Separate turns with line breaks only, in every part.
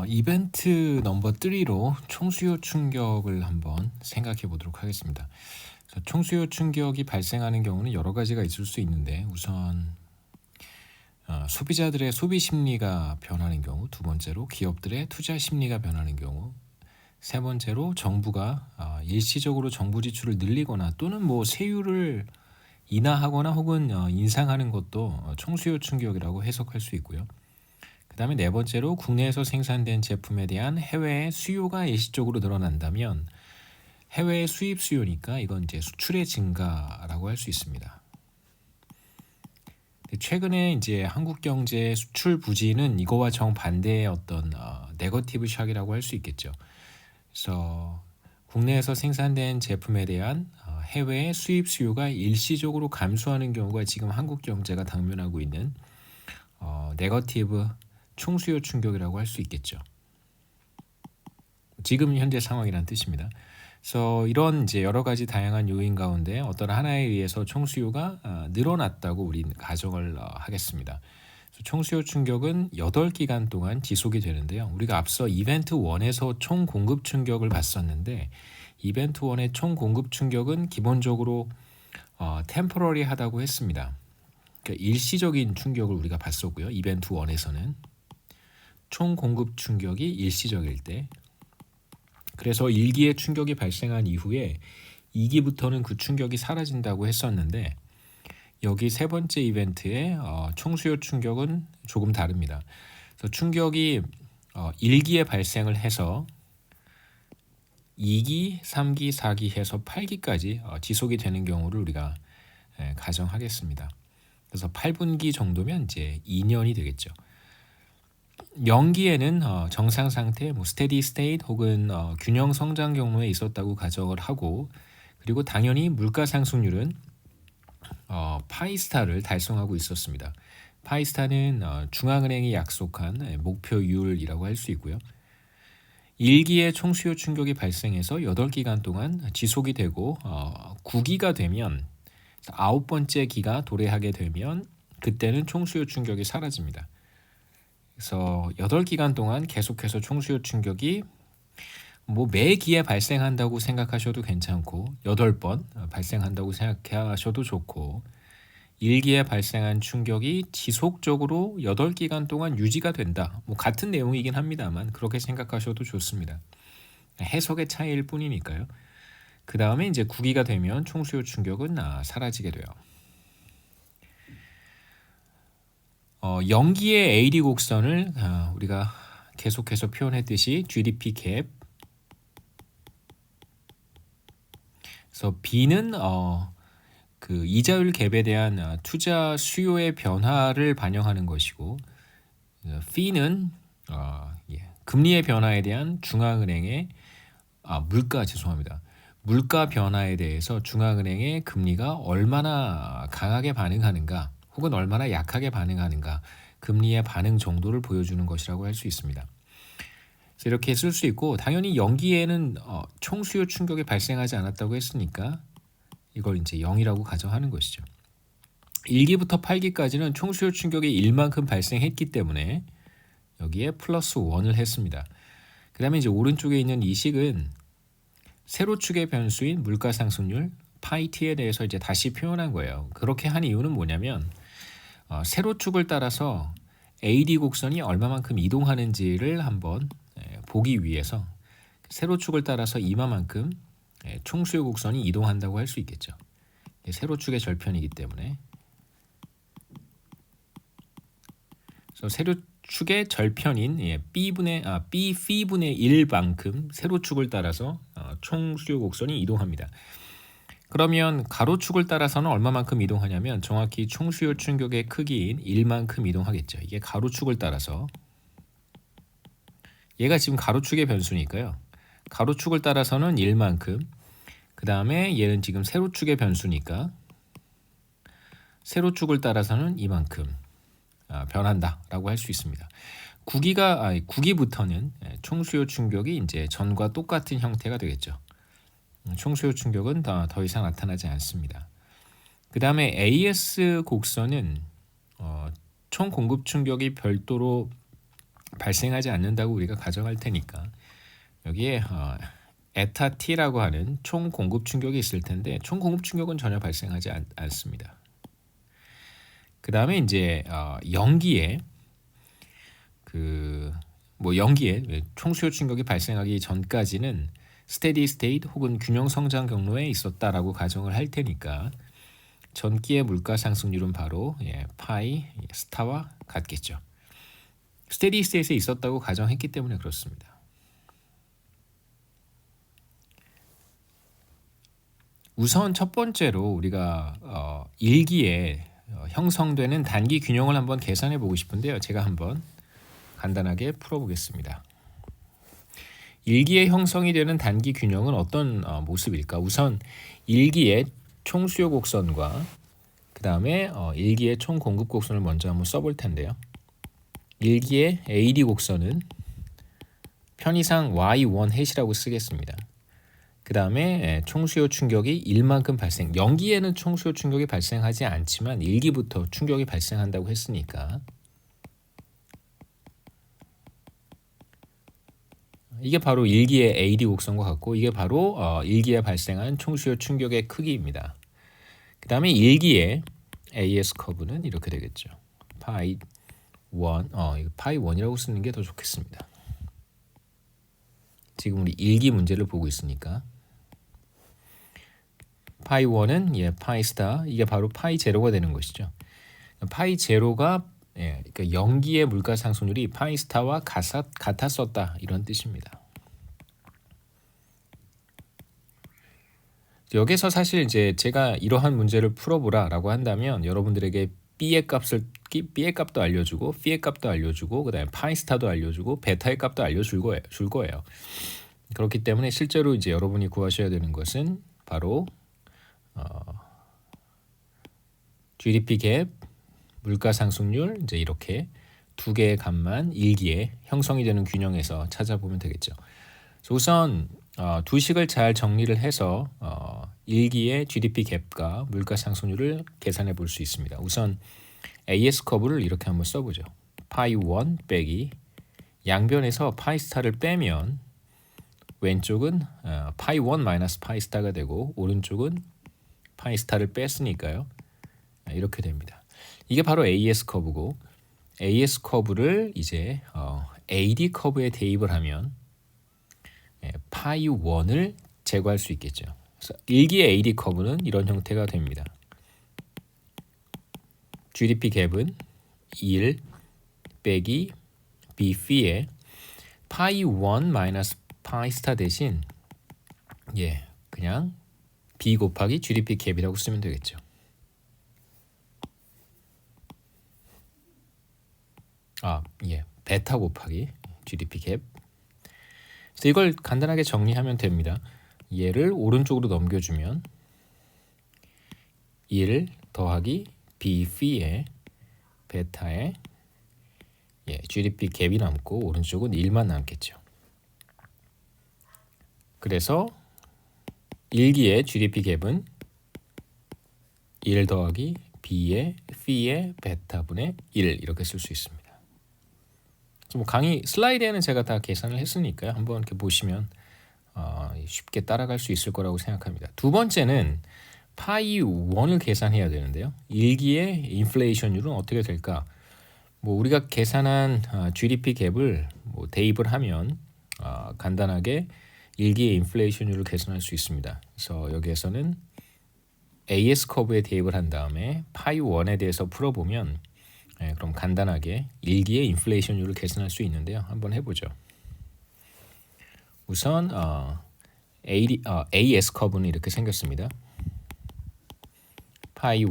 이벤트 넘버 3로 총수요 충격을 한번 생각해 보도록 하겠습니다. 그래서 총수요 충격이 발생하는 경우는 여러 가지가 있을 수 있는데 우선 소비자들의 소비 심리가 변하는 경우, 두 번째로 기업들의 투자 심리가 변하는 경우, 세 번째로 정부가 일시적으로 정부 지출을 늘리거나 또는 뭐 세율을 인하하거나 혹은 인상하는 것도 총수요 충격이라고 해석할 수 있고요. 그다음에 네 번째로 국내에서 생산된 제품에 대한 해외 수요가 일시적으로 늘어난다면 해외 수입 수요니까 이건 이제 수출의 증가라고 할 수 있습니다. 최근에 이제 한국 경제 수출 부진은 이거와 정반대의 어떤 네거티브 샥이라고 할 수 있겠죠. 그래서 국내에서 생산된 제품에 대한 해외 수입 수요가 일시적으로 감소하는 경우가 지금 한국 경제가 당면하고 있는 네거티브 총수요 충격이라고 할 수 있겠죠. 지금 현재 상황이란 뜻입니다. 그래서 이런 이제 여러 가지 다양한 요인 가운데 어떤 하나에 의해서 총수요가 늘어났다고 우리는 가정을 하겠습니다. 총수요 충격은 8기간 동안 지속이 되는데요. 우리가 앞서 이벤트 1에서 총 공급 충격을 봤었는데 이벤트 1의 총 공급 충격은 기본적으로 템포러리하다고 했습니다. 그러니까 일시적인 충격을 우리가 봤었고요. 이벤트 1에서는 총 공급 충격이 일시적일 때, 그래서 1기의 충격이 발생한 이후에 2기부터는 그 충격이 사라진다고 했었는데 여기 세 번째 이벤트의 총수요 충격은 조금 다릅니다. 그래서 충격이 1기에 발생을 해서 2기, 3기, 4기 해서 8기까지 지속이 되는 경우를 우리가 가정하겠습니다. 그래서 8분기 정도면 이제 2년이 되겠죠. 0기에는 정상 상태, 스테디 스테이트 혹은 균형 성장 경로에 있었다고 가정을 하고, 그리고 당연히 물가 상승률은 파이스타를 달성하고 있었습니다. 파이스타는 중앙은행이 약속한 목표율이라고 할 수 있고요. 1기의 총수요 충격이 발생해서 8기간 동안 지속이 되고 9기가 되면 9번째 기가 도래하게 되면 그때는 총수요 충격이 사라집니다. 그래서 8기간 동안 계속해서 총수요 충격이 매 기에 발생한다고 생각하셔도 괜찮고 8번 발생한다고 생각하셔도 좋고 1기에 발생한 충격이 지속적으로 8기간 동안 유지가 된다. 같은 내용이긴 합니다만 그렇게 생각하셔도 좋습니다. 해석의 차이일 뿐이니까요. 그 다음에 이제 9기가 되면 총수요 충격은 사라지게 돼요. 0기의 AD 곡선을 우리가 계속해서 표현했듯이 GDP 갭, 그래서 B는 그 이자율 갭에 대한 투자 수요의 변화를 반영하는 것이고, P는 금리의 변화에 대한 중앙은행의 물가 변화에 대해서 중앙은행의 금리가 얼마나 강하게 반응하는가 혹은 얼마나 약하게 반응하는가, 금리의 반응 정도를 보여주는 것이라고 할 수 있습니다. 그래서 이렇게 쓸 수 있고, 당연히 0기에는 총수요 충격이 발생하지 않았다고 했으니까 이걸 이제 0이라고 가정하는 것이죠. 1기부터 8기까지는 총수요 충격이 1만큼 발생했기 때문에 여기에 플러스 1을 했습니다. 그 다음에 이제 오른쪽에 있는 이 식은 세로축의 변수인 물가 상승률 파이T에 대해서 이제 다시 표현한 거예요. 그렇게 한 이유는 뭐냐면 세로축을 따라서 AD 곡선이 얼마만큼 이동하는지를 한번 보기 위해서 세로축을 따라서 이마만큼 총수요 곡선이 이동한다고 할 수 있겠죠. 세로축의 절편이기 때문에. 그래서 세로축의 절편인 B P분의 1만큼 세로축을 따라서 총수요 곡선이 이동합니다. 그러면 가로축을 따라서는 얼마만큼 이동하냐면 정확히 총수요 충격의 크기인 1만큼 이동하겠죠. 이게 가로축을 따라서, 얘가 지금 가로축의 변수니까요. 가로축을 따라서는 1만큼, 그 다음에 얘는 지금 세로축의 변수니까 세로축을 따라서는 이만큼 변한다라고 할 수 있습니다. 9기부터는 총수요 충격이 이제 전과 똑같은 형태가 되겠죠. 총수요 충격은 더 이상 나타나지 않습니다. 그 다음에 AS 곡선은 총 공급 충격이 별도로 발생하지 않는다고 우리가 가정할 테니까 여기에 에타 t라고 하는 총 공급 충격이 있을 텐데 총 공급 충격은 전혀 발생하지 않습니다. 그 다음에 이제 연기에 연기에 총 수요 충격이 발생하기 전까지는 스테디 스테이트 혹은 균형 성장 경로에 있었다라고 가정을 할 테니까 전기의 물가 상승률은 바로 파이 스타와 같겠죠. 스테디 스테이트에 있었다고 가정했기 때문에 그렇습니다. 우선 첫 번째로 우리가 일기에 형성되는 단기 균형을 한번 계산해 보고 싶은데요. 제가 한번 간단하게 풀어보겠습니다. 일기에 형성이 되는 단기 균형은 어떤 모습일까? 우선 일기의 총 수요 곡선과 그 다음에 일기의 총 공급 곡선을 먼저 한번 써볼 텐데요. 일기의 AD 곡선은 편의상 Y1 해시라고 쓰겠습니다. 그 다음에 총수요 충격이 1만큼 발생. 연기에는 총수요 충격이 발생하지 않지만 일기부터 충격이 발생한다고 했으니까 이게 바로 일기의 AD 곡선과 같고 이게 바로 일기에 발생한 총수요 충격의 크기입니다. 그 다음에 일기의 AS 커브는 이렇게 되겠죠. 파이 1, 이거 파이 1이라고 쓰는 게 더 좋겠습니다. 지금 우리 일기 문제를 보고 있으니까 파이 1은 파이 스타 이게 바로 파이 제로가 되는 것이죠. 파이 제로가 그러니까 연기의 물가 상승률이 파이 스타와 같았었다 이런 뜻입니다. 여기서 사실 이제 제가 이러한 문제를 풀어보라라고 한다면 여러분들에게 B의 값도 알려주고 P의 값도 알려주고 그다음에 파이 스타도 알려주고 베타의 값도 알려줄 거예요. 그렇기 때문에 실제로 이제 여러분이 구하셔야 되는 것은 바로 GDP 갭, 물가 상승률 이제 이렇게 두 개의 값만 일기에 형성이 되는 균형에서 찾아보면 되겠죠. 우선 두 식을 잘 정리를 해서 일기의 GDP 갭과 물가 상승률을 계산해 볼 수 있습니다. 우선 AS 커브를 이렇게 한번 써보죠. 파이 1 빼기 양변에서 파이 스타를 빼면 왼쪽은 파이 1 마이너스 파이 스타가 되고 오른쪽은 파이 스타를 뺐으니까요. 이렇게 됩니다. 이게 바로 AS 커브고 AS 커브를 이제 AD 커브에 대입을 하면 파이 1을 제거할 수 있겠죠. 그래서 일기의 AD 커브는 이런 형태가 됩니다. GDP 갭은 1 빼기 B P에 파이 1 마이너스 파이 스타 대신 그냥 B 곱하기 GDP 갭이라고 쓰면 되겠죠. 베타 곱하기 GDP 갭. 그래서 이걸 간단하게 정리하면 됩니다. 얘를 오른쪽으로 넘겨주면 1 더하기 B P에 베타에 GDP 갭이 남고 오른쪽은 1만 남겠죠. 그래서 일기의 GDP 갭은 1 더하기 B의 P의 베타분의 1 이렇게 쓸 수 있습니다. 강의 슬라이드에는 제가 다 계산을 했으니까요. 한번 이렇게 보시면 쉽게 따라갈 수 있을 거라고 생각합니다. 두 번째는 파이 1을 계산해야 되는데요. 일기의 인플레이션율은 어떻게 될까? 우리가 계산한 GDP 갭을 대입을 하면 간단하게 일기의 인플레이션율을 계산할 수 있습니다. 그래서 여기에서는 AS 커브에 대입을 한 다음에 파이 1에 대해서 풀어보면 그럼 간단하게 일기의 인플레이션율을 계산할 수 있는데요. 한번 해보죠. 우선 AS 커브는 이렇게 생겼습니다. 파이 1,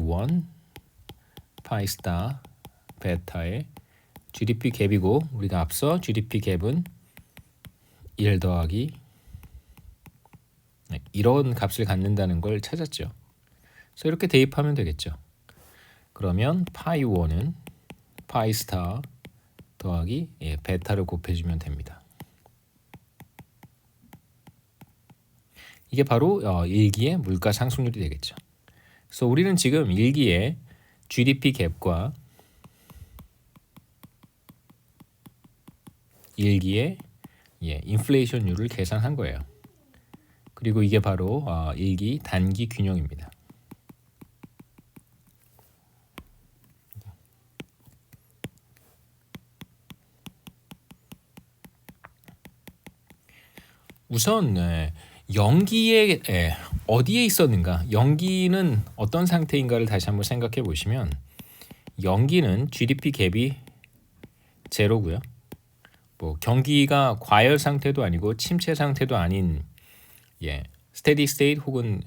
파이 스타, 베타의 GDP 갭이고 우리가 앞서 GDP 갭은 1 더하기 이런 값을 갖는다는 걸 찾았죠. 그래서 이렇게 대입하면 되겠죠. 그러면 파이 1은 파이 스타 더하기 베타를 곱해주면 됩니다. 이게 바로 일기의 물가 상승률이 되겠죠. 그래서 우리는 지금 일기의 GDP 갭과 일기의 인플레이션율을 계산한 거예요. 그리고 이게 바로 일기 단기 균형입니다. 우선 연기에 어디에 있었는가? 연기는 어떤 상태인가를 다시 한번 생각해 보시면 연기는 GDP 갭이 제로고요. 뭐 경기가 과열 상태도 아니고 침체 상태도 아닌 스테디 스테이트 혹은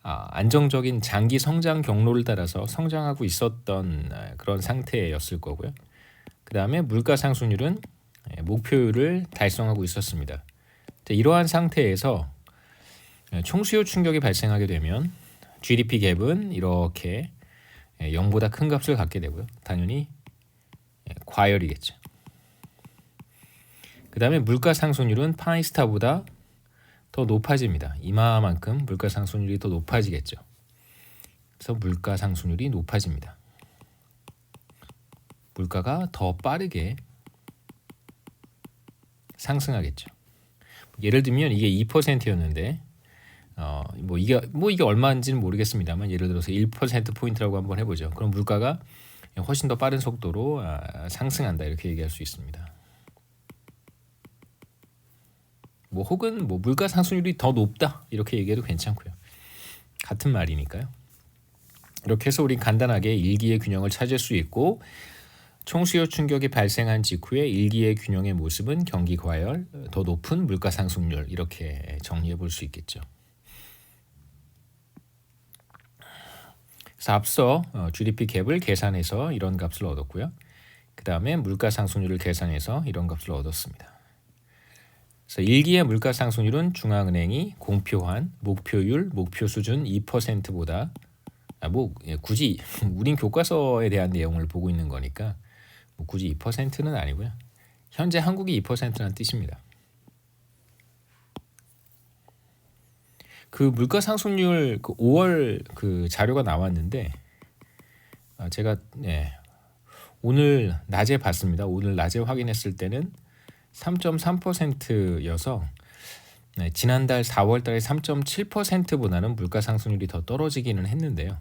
안정적인 장기 성장 경로를 따라서 성장하고 있었던 그런 상태였을 거고요. 그 다음에 물가 상승률은 목표율을 달성하고 있었습니다. 이러한 상태에서 총수요 충격이 발생하게 되면 GDP 갭은 이렇게 0보다 큰 값을 갖게 되고요. 당연히 과열이겠죠. 그 다음에 물가 상승률은 파이스타보다 더 높아집니다. 이마만큼 물가 상승률이 더 높아지겠죠. 그래서 물가 상승률이 높아집니다. 물가가 더 빠르게 상승하겠죠. 예를 들면 이게 2%였는데 이게 얼마인지는 모르겠습니다만 예를 들어서 1% 포인트라고 한번 해보죠. 그럼 물가가 훨씬 더 빠른 속도로 상승한다 이렇게 얘기할 수 있습니다. 혹은 물가 상승률이 더 높다 이렇게 얘기해도 괜찮고요. 같은 말이니까요. 이렇게 해서 우리 간단하게 일기의 균형을 찾을 수 있고 총수요 충격이 발생한 직후에 일기의 균형의 모습은 경기 과열, 더 높은 물가 상승률 이렇게 정리해 볼 수 있겠죠. 그래서 앞서 GDP 갭을 계산해서 이런 값을 얻었고요. 그 다음에 물가 상승률을 계산해서 이런 값을 얻었습니다. 그래서 일기의 물가 상승률은 중앙은행이 공표한 목표율, 목표 수준 2%보다 굳이 우린 교과서에 대한 내용을 보고 있는 거니까 굳이 2%는 아니고요. 현재 한국이 2%라는 뜻입니다. 그 물가 상승률 5월 그 자료가 나왔는데 제가 오늘 낮에 봤습니다. 오늘 낮에 확인했을 때는 3.3%여서 지난달 4월 달에 3.7%보다는 물가 상승률이 더 떨어지기는 했는데요.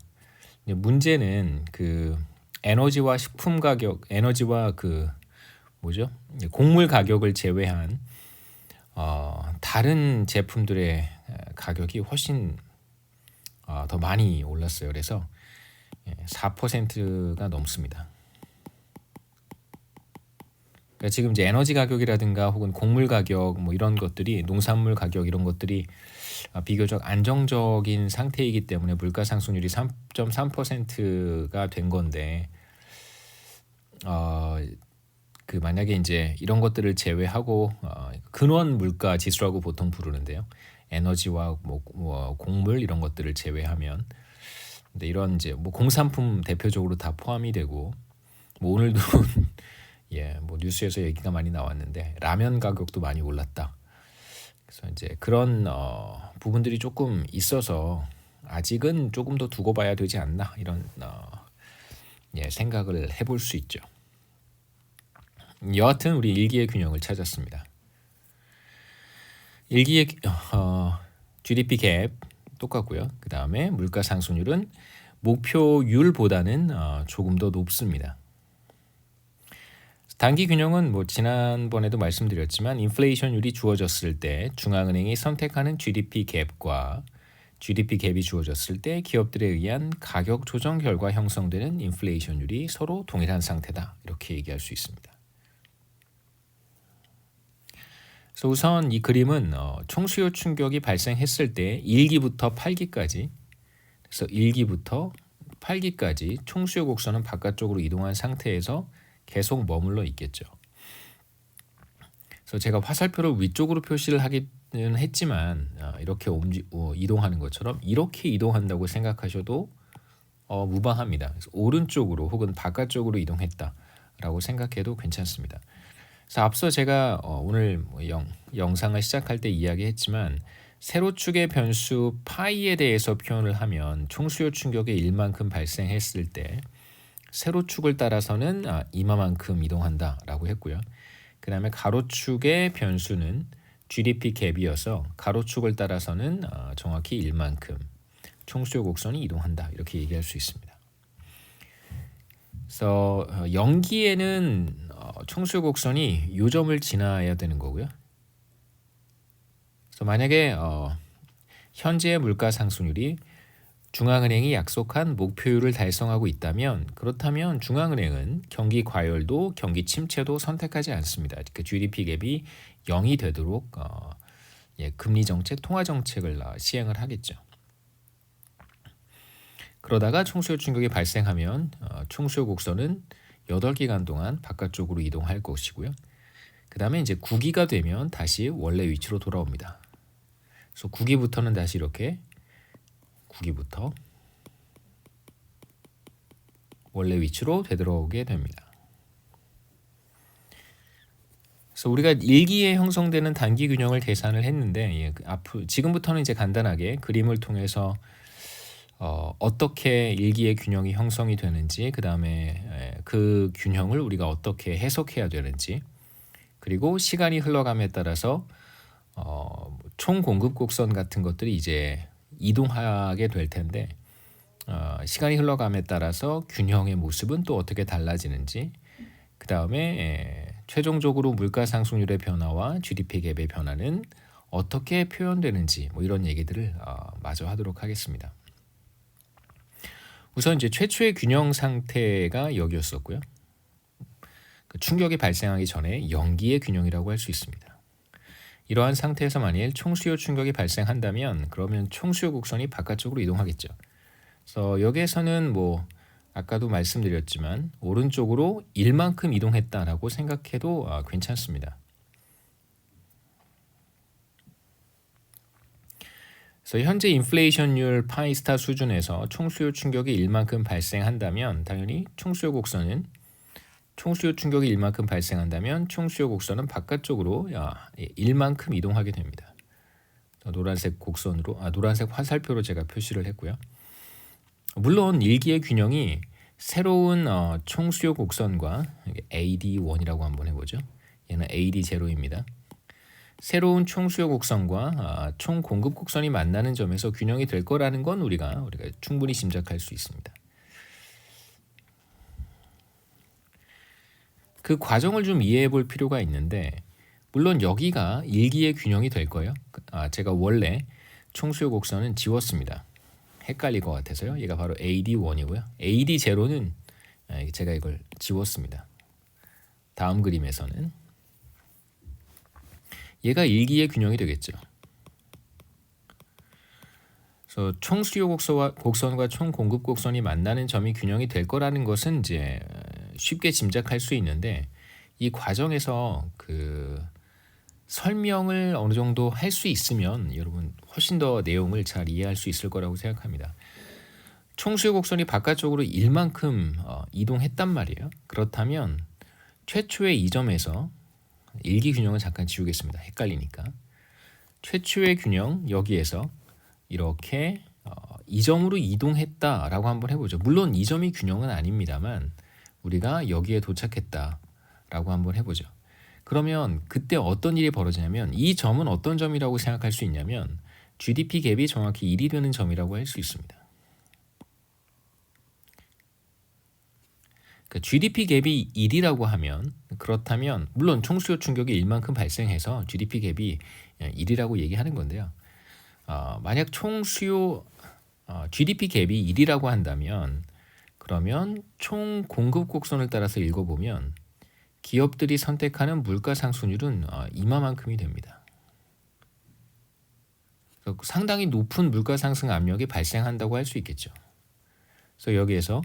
문제는 그 에너지와 식품 가격, 에너지와 곡물 가격을 제외한 다른 제품들의 가격이 훨씬 더 많이 올랐어요. 그래서 4%가 넘습니다. 그러니까 지금 이제 에너지 가격이라든가 혹은 곡물 가격 이런 것들이 농산물 가격 이런 것들이 비교적 안정적인 상태이기 때문에 물가 상승률이 3.3%가 된 건데 만약에 이제 이런 것들을 제외하고 근원 물가 지수라고 보통 부르는데요. 에너지와 곡물 이런 것들을 제외하면 근데 이런 이제 공산품 대표적으로 다 포함이 되고 오늘도 뉴스에서 얘기가 많이 나왔는데 라면 가격도 많이 올랐다. 그래서 이제 그런 부분들이 조금 있어서 아직은 조금 더 두고 봐야 되지 않나 이런 생각을 해볼 수 있죠. 여하튼 우리 일기의 균형을 찾았습니다. 일기의 GDP 갭 똑같고요. 그 다음에 물가 상승률은 목표율보다는 조금 더 높습니다. 단기 균형은 지난번에도 말씀드렸지만 인플레이션율이 주어졌을 때 중앙은행이 선택하는 GDP 갭과 GDP 갭이 주어졌을 때 기업들에 의한 가격 조정 결과 형성되는 인플레이션율이 서로 동일한 상태다 이렇게 얘기할 수 있습니다. 그래서 우선 이 그림은 총수요 충격이 발생했을 때 1기부터 8기까지 그래서 1기부터 8기까지 총수요 곡선은 바깥쪽으로 이동한 상태에서 계속 머물러 있겠죠. 그래서 제가 화살표를 위쪽으로 표시를 하기는 했지만 이렇게 이동하는 것처럼 이렇게 이동한다고 생각하셔도 무방합니다. 그래서 오른쪽으로 혹은 바깥쪽으로 이동했다라고 생각해도 괜찮습니다. 그래서 앞서 제가 오늘 영상을 시작할 때 이야기했지만 세로축의 변수 파이에 대해서 표현을 하면 총수요 충격이 1만큼 발생했을 때 세로축을 따라서는 이마만큼 이동한다라고 했고요. 그 다음에 가로축의 변수는 GDP 갭이어서 가로축을 따라서는 정확히 1만큼 총수요 곡선이 이동한다 이렇게 얘기할 수 있습니다. 그래서 연기에는 총수요 곡선이 요점을 지나야 되는 거고요. 그래서 만약에 현재의 물가 상승률이 중앙은행이 약속한 목표율을 달성하고 있다면 그렇다면 중앙은행은 경기 과열도 경기 침체도 선택하지 않습니다. 그 GDP 갭이 0이 되도록 금리 정책, 통화 정책을 시행을 하겠죠. 그러다가 총수요 충격이 발생하면 총수요 곡선은 8기간 동안 바깥쪽으로 이동할 것이고요. 그 다음에 이제 9기가 되면 다시 원래 위치로 돌아옵니다. 그래서 9기부터는 다시 이렇게 9기부터 원래 위치로 되돌아오게 됩니다. 그래서 우리가 1기에 형성되는 단기 균형을 계산을 했는데 지금부터는 이제 간단하게 그림을 통해서 어떻게 1기의 균형이 형성이 되는지 그 다음에 그 균형을 우리가 어떻게 해석해야 되는지 그리고 시간이 흘러감에 따라서 총 공급 곡선 같은 것들이 이제 이동하게 될 텐데 시간이 흘러감에 따라서 균형의 모습은 또 어떻게 달라지는지 그 다음에 최종적으로 물가 상승률의 변화와 GDP 갭의 변화는 어떻게 표현되는지 뭐 이런 얘기들을 마저 하도록 하겠습니다. 우선 이제 최초의 균형 상태가 여기였었고요. 그 충격이 발생하기 전에 연기의 균형이라고 할 수 있습니다. 이러한 상태에서 만일 총수요 충격이 발생한다면 그러면 총수요 곡선이 바깥쪽으로 이동하겠죠. 그래서 여기에서는 뭐 아까도 말씀드렸지만 오른쪽으로 1만큼 이동했다라고 생각해도 괜찮습니다. 그래서 현재 인플레이션율 파이스타 수준에서 총수요 충격이 1만큼 발생한다면 당연히 총수요 곡선은 총수요 충격이 1만큼 발생한다면 총수요 곡선은 바깥쪽으로 1만큼 이동하게 됩니다. 노란색 곡선으로 노란색 화살표로 제가 표시를 했고요. 물론 1기의 균형이 새로운 총수요 곡선과 AD1이라고 한번 해보죠. 얘는 AD0입니다. 새로운 총수요 곡선과 총 공급 곡선이 만나는 점에서 균형이 될 거라는 건 우리가 충분히 짐작할 수 있습니다. 그 과정을 좀 이해해 볼 필요가 있는데 물론 여기가 1기의 균형이 될 거예요. 제가 원래 총수요 곡선은 지웠습니다. 헷갈릴 것 같아서요. 얘가 바로 AD1이고요. AD0는 제가 이걸 지웠습니다. 다음 그림에서는 얘가 1기의 균형이 되겠죠. 그래서 총수요 곡선과 총 공급 곡선이 만나는 점이 균형이 될 거라는 것은 이제 쉽게 짐작할 수 있는데 이 과정에서 그 설명을 어느 정도 할 수 있으면 여러분 훨씬 더 내용을 잘 이해할 수 있을 거라고 생각합니다. 총수요 곡선이 바깥쪽으로 1만큼 이동했단 말이에요. 그렇다면 최초의 이 점에서 1기 균형은 잠깐 지우겠습니다. 헷갈리니까. 최초의 균형 여기에서 이렇게 이 점으로 이동했다라고 한번 해보죠. 물론 이 점이 균형은 아닙니다만 우리가 여기에 도착했다라고 한번 해보죠. 그러면 그때 어떤 일이 벌어지냐면 이 점은 어떤 점이라고 생각할 수 있냐면 GDP 갭이 정확히 1이 되는 점이라고 할 수 있습니다. 그러니까 GDP 갭이 1이라고 하면 그렇다면 물론 총수요 충격이 1만큼 발생해서 GDP 갭이 1이라고 얘기하는 건데요. 만약 총수요 GDP 갭이 1이라고 한다면 그러면 총 공급 곡선을 따라서 읽어보면 기업들이 선택하는 물가 상승률은 이만큼이 됩니다. 상당히 높은 물가 상승 압력이 발생한다고 할 수 있겠죠. 그래서 여기에서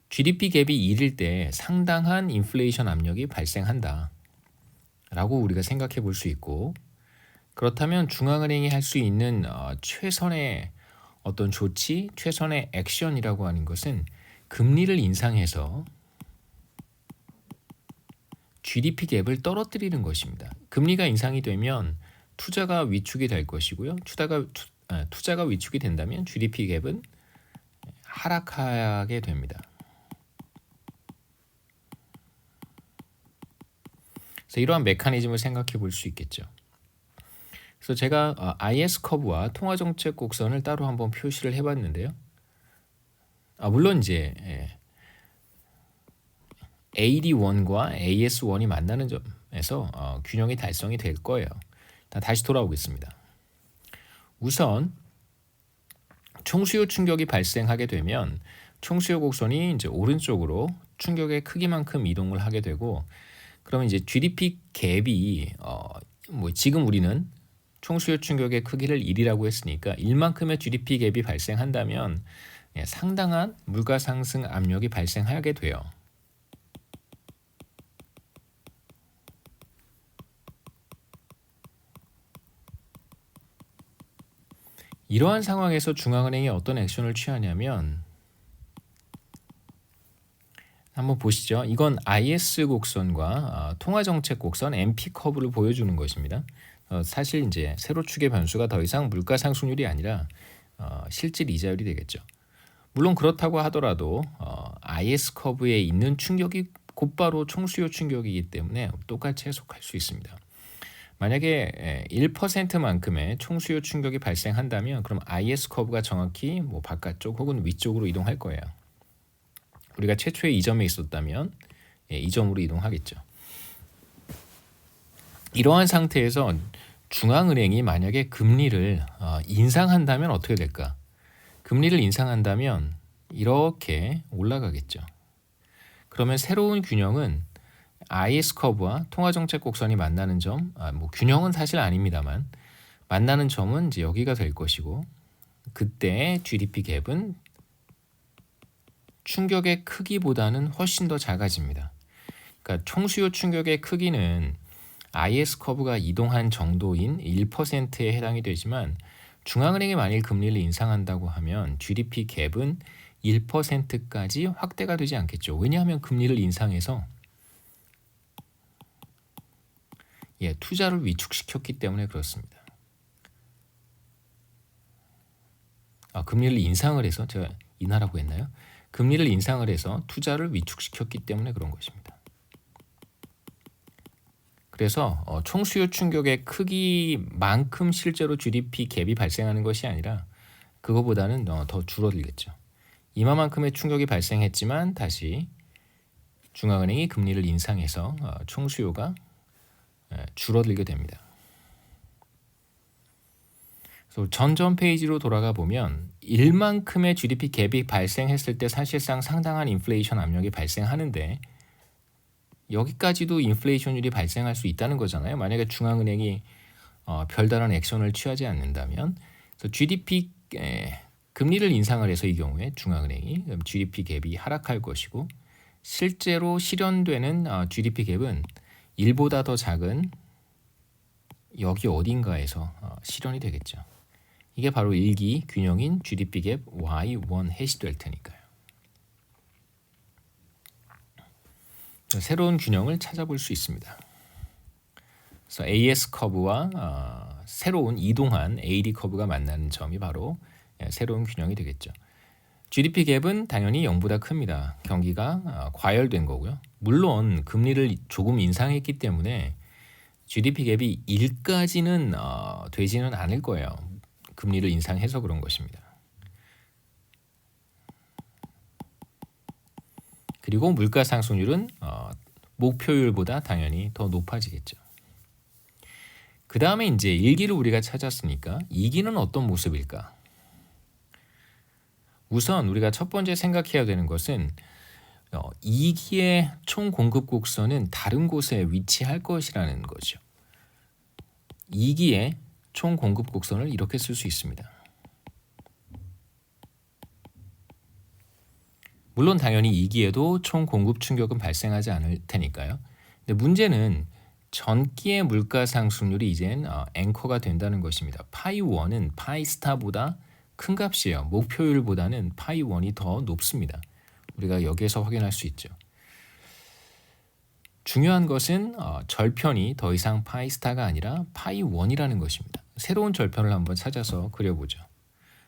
GDP 갭이 1일 때 상당한 인플레이션 압력이 발생한다 라고 우리가 생각해 볼 수 있고 그렇다면 중앙은행이 할 수 있는 최선의 어떤 조치, 최선의 액션이라고 하는 것은 금리를 인상해서 GDP 갭을 떨어뜨리는 것입니다. 금리가 인상이 되면 투자가 위축이 될 것이고요. 투자가 위축이 된다면 GDP 갭은 하락하게 됩니다. 그래서 이러한 메커니즘을 생각해 볼 수 있겠죠. 그래서 제가 IS 커브와 통화정책 곡선을 따로 한번 표시를 해봤는데요. 물론 이제 AD1과 AS1이 만나는 점에서 균형이 달성이 될 거예요. 다시 돌아오겠습니다. 우선 총수요 충격이 발생하게 되면 총수요 곡선이 이제 오른쪽으로 충격의 크기만큼 이동을 하게 되고, 그러면 이제 GDP 갭이 뭐 지금 우리는 총수요 충격의 크기를 1이라고 했으니까 1만큼의 GDP 갭이 발생한다면 상당한 물가 상승 압력이 발생하게 돼요. 이러한 상황에서 중앙은행이 어떤 액션을 취하냐면, 한번 보시죠. 이건 IS 곡선과 통화정책 곡선 MP 커브를 보여주는 것입니다. 사실 이제 세로축의 변수가 더 이상 물가 상승률이 아니라 실질 이자율이 되겠죠. 물론 그렇다고 하더라도 IS 커브에 있는 충격이 곧바로 총수요 충격이기 때문에 똑같이 해석할 수 있습니다. 만약에 1%만큼의 총수요 충격이 발생한다면 그럼 IS 커브가 정확히 뭐 바깥쪽 혹은 위쪽으로 이동할 거예요. 우리가 최초의 이 점에 있었다면 이 점으로 이동하겠죠. 이러한 상태에서 중앙은행이 만약에 금리를 인상한다면 어떻게 될까? 금리를 인상한다면 이렇게 올라가겠죠. 그러면 새로운 균형은 IS 커브와 통화정책 곡선이 만나는 점, 뭐 균형은 사실 아닙니다만 만나는 점은 이제 여기가 될 것이고, 그때 GDP 갭은 충격의 크기보다는 훨씬 더 작아집니다. 그러니까 총수요 충격의 크기는 IS 커브가 이동한 정도인 1%에 해당이 되지만 중앙은행이 만일 금리를 인상한다고 하면 GDP 갭은 1%까지 확대가 되지 않겠죠. 왜냐하면 금리를 인상해서 투자를 위축시켰기 때문에 그렇습니다. 금리를 인상을 해서, 제가 인하라고 했나요? 금리를 인상을 해서 투자를 위축시켰기 때문에 그런 것입니다. 그래서 총수요 충격의 크기만큼 실제로 GDP 갭이 발생하는 것이 아니라 그거보다는 더 줄어들겠죠. 이만큼의 충격이 발생했지만 다시 중앙은행이 금리를 인상해서 총수요가 줄어들게 됩니다. 그래서 전 페이지로 돌아가 보면 1만큼의 GDP 갭이 발생했을 때 사실상 상당한 인플레이션 압력이 발생하는데, 여기까지도 인플레이션율이 발생할 수 있다는 거잖아요. 만약에 중앙은행이 별다른 액션을 취하지 않는다면. 그래서 GDP 금리를 인상을 해서 이 경우에 중앙은행이 GDP 갭이 하락할 것이고, 실제로 실현되는 GDP 갭은 1보다 더 작은 여기 어딘가에서 실현이 되겠죠. 이게 바로 일기 균형인 GDP 갭 Y1 해시 될 테니까요. 새로운 균형을 찾아볼 수 있습니다. 그래서 AS 커브와 새로운 이동한 AD 커브가 만나는 점이 바로 새로운 균형이 되겠죠. GDP 갭은 당연히 0보다 큽니다. 경기가 과열된 거고요. 물론 금리를 조금 인상했기 때문에 GDP 갭이 1까지는 되지는 않을 거예요. 금리를 인상해서 그런 것입니다. 그리고 물가 상승률은 목표율보다 당연히 더 높아지겠죠. 그 다음에 이제 1기를 우리가 찾았으니까 2기는 어떤 모습일까? 우선 우리가 첫 번째 생각해야 되는 것은 2기의 총 공급 곡선은 다른 곳에 위치할 것이라는 거죠. 2기의 총 공급 곡선을 이렇게 쓸 수 있습니다. 물론 당연히 2기에도 총 공급 충격은 발생하지 않을 테니까요. 근데 문제는 전기의 물가 상승률이 이젠 앵커가 된다는 것입니다. 파이1은 파이스타보다 큰 값이에요. 목표율보다는 파이1이 더 높습니다. 우리가 여기에서 확인할 수 있죠. 중요한 것은 절편이 더 이상 파이스타가 아니라 파이1이라는 것입니다. 새로운 절편을 한번 찾아서 그려보죠.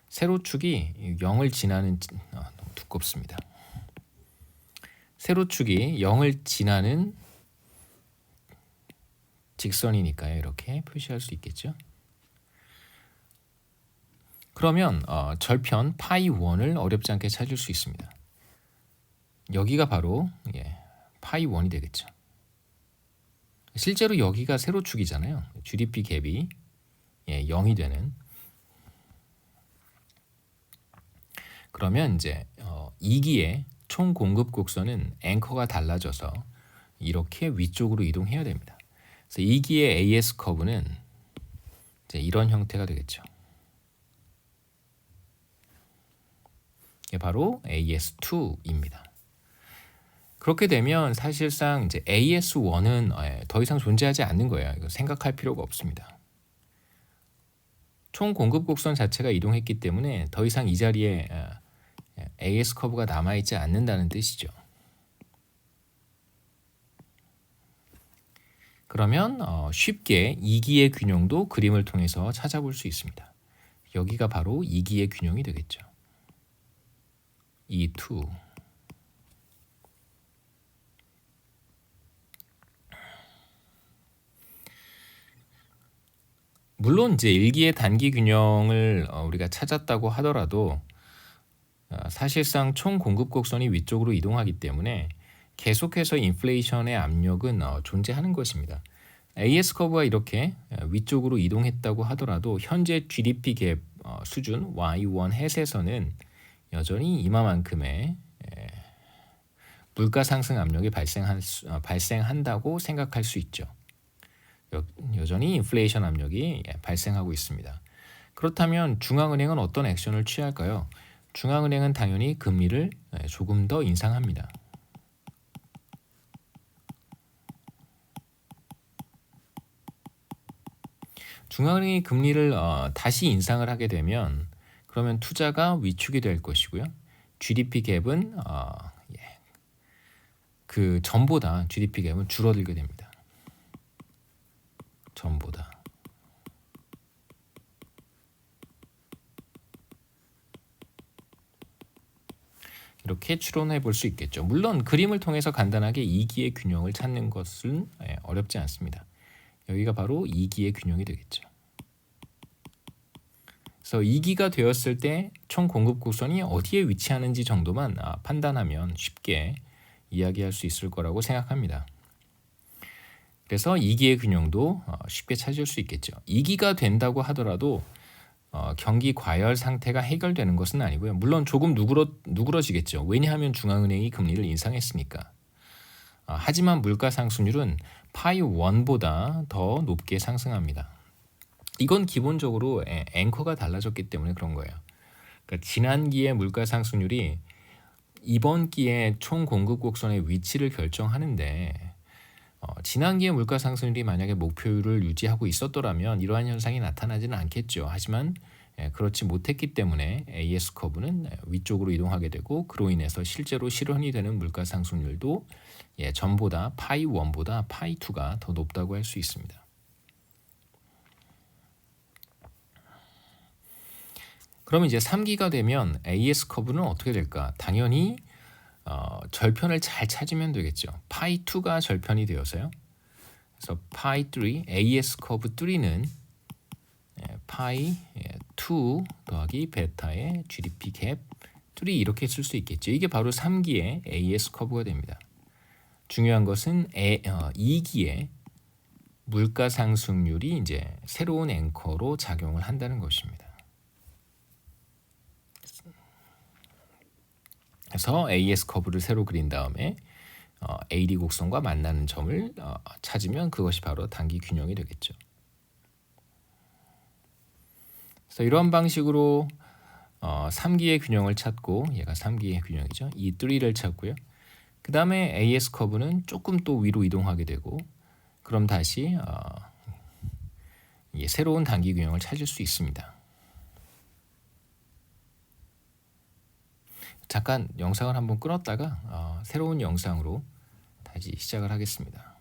세로축이 0을 지나는 너무 두껍습니다. 세로축이 0을 지나는 직선이니까요. 이렇게 표시할 수 있겠죠. 그러면 절편 파이 1을 어렵지 않게 찾을 수 있습니다. 여기가 바로 파이 1이 되겠죠. 실제로 여기가 세로축이잖아요. GDP 갭이 0이 되는. 그러면 이제 2기의 총 공급 곡선은 앵커가 달라져서 이렇게 위쪽으로 이동해야 됩니다. 그래서 2기의 AS 커브는 이제 이런 형태가 되겠죠. 이게 바로 AS2입니다. 그렇게 되면 사실상 이제 AS1은 더 이상 존재하지 않는 거예요. 이거 생각할 필요가 없습니다. 총 공급 곡선 자체가 이동했기 때문에 더 이상 이 자리에 AS 커브가 남아있지 않는다는 뜻이죠. 그러면 쉽게 2기의 균형도 그림을 통해서 찾아볼 수 있습니다. 여기가 바로 2기의 균형이 되겠죠. E2. 물론 이제 1기의 단기 균형을 우리가 찾았다고 하더라도 사실상 총 공급 곡선이 위쪽으로 이동하기 때문에 계속해서 인플레이션의 압력은 존재하는 것입니다. AS 커브가 이렇게 위쪽으로 이동했다고 하더라도 현재 GDP 갭 수준 Y1 햇에서는 여전히 이마만큼의 물가 상승 압력이 발생한다고 생각할 수 있죠. 여전히 인플레이션 압력이 발생하고 있습니다. 그렇다면 중앙은행은 어떤 액션을 취할까요? 중앙은행은 당연히 금리를 조금 더 인상합니다. 중앙은행이 금리를 다시 인상을 하게 되면 그러면 투자가 위축이 될 것이고요. GDP 갭은 그 전보다 GDP 갭은 줄어들게 됩니다. 전보다. 이렇게 추론해 볼 수 있겠죠. 물론 그림을 통해서 간단하게 2기의 균형을 찾는 것은 어렵지 않습니다. 여기가 바로 2기의 균형이 되겠죠. 그래서 2기가 되었을 때 총 공급 곡선이 어디에 위치하는지 정도만 판단하면 쉽게 이야기할 수 있을 거라고 생각합니다. 그래서 2기의 균형도 쉽게 찾을 수 있겠죠. 2기가 된다고 하더라도 경기 과열 상태가 해결되는 것은 아니고요. 물론 조금 누그러지겠죠. 왜냐하면 중앙은행이 금리를 인상했으니까. 하지만 물가 상승률은 파이 1보다 더 높게 상승합니다. 이건 기본적으로 앵커가 달라졌기 때문에 그런 거예요. 그러니까 지난 기의 물가 상승률이 이번 기의 총 공급 곡선의 위치를 결정하는데 지난 기의 물가 상승률이 만약에 목표율을 유지하고 있었더라면 이러한 현상이 나타나지는 않겠죠. 하지만 그렇지 못했기 때문에 AS 커브는 위쪽으로 이동하게 되고 그로 인해서 실제로 실현이 되는 물가 상승률도 전보다 파이 1보다 파이 2가 더 높다고 할 수 있습니다. 그러면 이제 3기가 되면 AS 커브는 어떻게 될까? 당연히 절편을 잘 찾으면 되겠죠. 파이 2가 절편이 되어서요. 그래서 파이 3, AS 커브 3는 파이 2 더하기 베타의 GDP 갭 3 이렇게 쓸 수 있겠죠. 이게 바로 3기의 AS 커브가 됩니다. 중요한 것은 2기의 물가 상승률이 이제 새로운 앵커로 작용을 한다는 것입니다. 그래서 AS 커브를 새로 그린 다음에 AD 곡선과 만나는 점을 찾으면 그것이 바로 단기 균형이 되겠죠. 그래서 이런 방식으로 3기의 균형을 찾고 얘가 3기의 균형이죠. 이 3를 찾고요. 그 다음에 AS 커브는 조금 또 위로 이동하게 되고 그럼 다시 새로운 단기 균형을 찾을 수 있습니다. 잠깐 영상을 한번 끊었다가 새로운 영상으로 다시 시작을 하겠습니다.